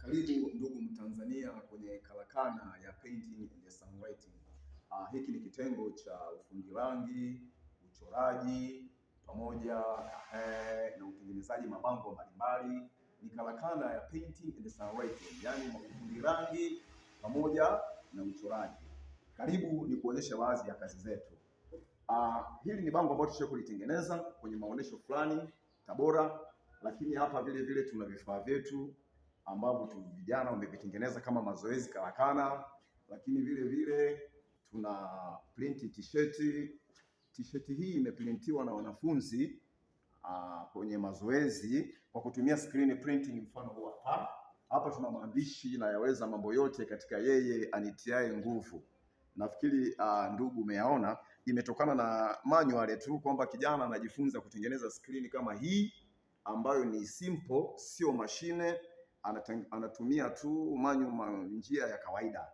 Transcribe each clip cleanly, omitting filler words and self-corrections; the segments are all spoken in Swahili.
Karibu ndugu Mtanzania kwenye karakana ya Painting and Songwriting. Hiki ni kitengo cha ufundi rangi, uchoraji pamoja na utengenezaji mabango mbalimbali. Ni karakana ya Painting and Songwriting, yani ufundi rangi pamoja na uchoraji. Karibu ni kuonyesha wazi ya kazi zetu. Hili ni bango ambalo tushawahi kulitengeneza kwenye maonesho fulani Tabora, lakini hapa vile vile tuna vifaa vyetu ambavyo vijana wamevitengeneza kama mazoezi karakana, lakini vile vile tuna print t-shirt. T-shirt hii imeprintiwa na wanafunzi kwenye mazoezi kwa kutumia screen printing. Mfano huu hapa. Hapa tuna maandishi na yaweza mambo yote katika yeye anitiae nguvu. Nafikiri ndugu umeyaona, imetokana na manual tu kwamba kijana anajifunza kutengeneza screen kama hii ambayo ni simple, sio mashine, anatumia tu njia ya kawaida.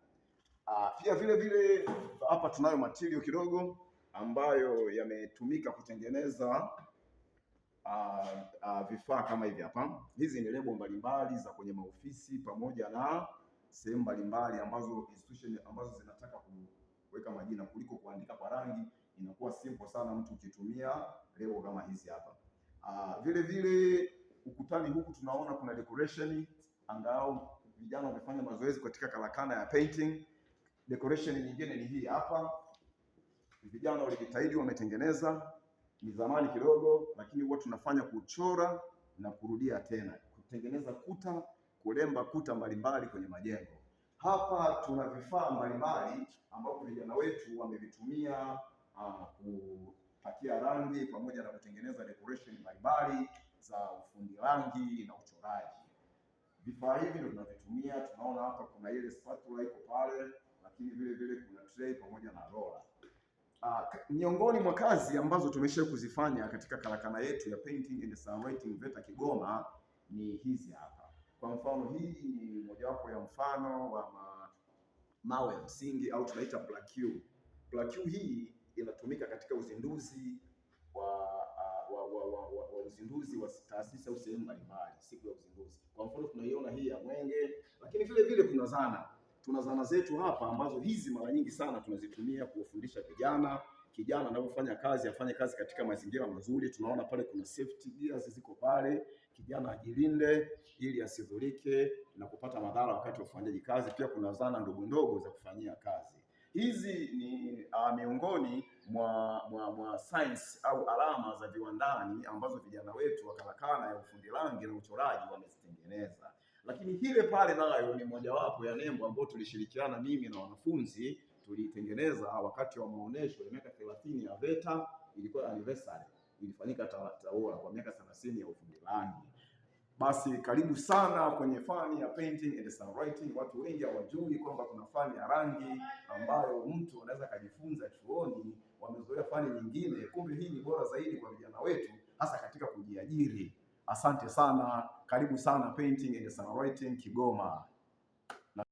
Pia vile vile hapa tunayo material kidogo ambayo yametumika kutengeneza vifaa kama hivi hapa. Hizi ni lebo mbalimbali za kwenye maofisi pamoja na sehemu mbalimbali ambazo institution ambazo zinataka kuweka majina kuliko kuandika kwa rangi. Inakuwa simple sana mtu ukitumia lebo kama hizi hapa. Vile vile ukutani huku tunaona kuna decoration, angalau vijana wamefanya mazoezi katika karakana ya painting. Decoration nyingine ni hii hapa. Vijana walijitahidi wametengeneza, ni zamani kidogo, lakini huwa tunafanya kuchora na kurudia tena, kutengeneza kuta, kulemba kuta mbalimbali kwenye majengo. Hapa tuna vifaa mbalimbali ambapo vijana wetu wamevitumia kupakia rangi pamoja na kutengeneza decoration mbalimbali za ufundi rangi na uchoraji. Vifaa hivi ndio tunavitumia. Tunaona hapa kuna ile spatula iko pale, lakini vile vile kuna tray pamoja na roller. Miongoni mwa kazi ambazo tumesha kuzifanya katika karakana yetu ya Painting and Songwriting VETA Kigoma ni hizi hapa. Kwa mfano, hii ni mojawapo ya mfano wa mawe msingi au tunaita plaque. Plaque hii inatumika katika uzinduzi wa taasisi au sehemu mbalimbali siku ya uzinduzi. Kwa mfano, tunaiona hii ya Mwenge, lakini vile vile tuna zana zetu hapa ambazo hizi mara nyingi sana tunazitumia kuwafundisha kijana anapofanya kazi afanye kazi katika mazingira mazuri. Tunaona pale kuna safety gears ziko pale, kijana ajilinde ili asidhurike na kupata madhara wakati wa ufanyaji kazi. Pia kuna zana ndogo ndogo za kufanyia kazi. Hizi ni miongoni mwa science au alama za viwandani ambazo vijana wetu wa karakana ya ufundi rangi na uchoraji wamezitengeneza. Lakini hile pale nayo ni mojawapo ya nembo ambayo tulishirikiana mimi na wanafunzi tulitengeneza wakati wa maonesho ya miaka 30 ya VETA. Ilikuwa anniversary, ilifanyika Tabora kwa miaka 30 ya ufundi rangi. Basi karibu sana kwenye fani ya Painting and Songwriting. Watu wengi hawajui kwamba kuna fani ya rangi ambayo mtu anaweza kujifunza chuoni, wamezoea fani nyingine. Kumbe hii ni bora zaidi kwa vijana wetu, hasa katika kujiajiri. Asante sana, karibu sana Painting and Songwriting Kigoma.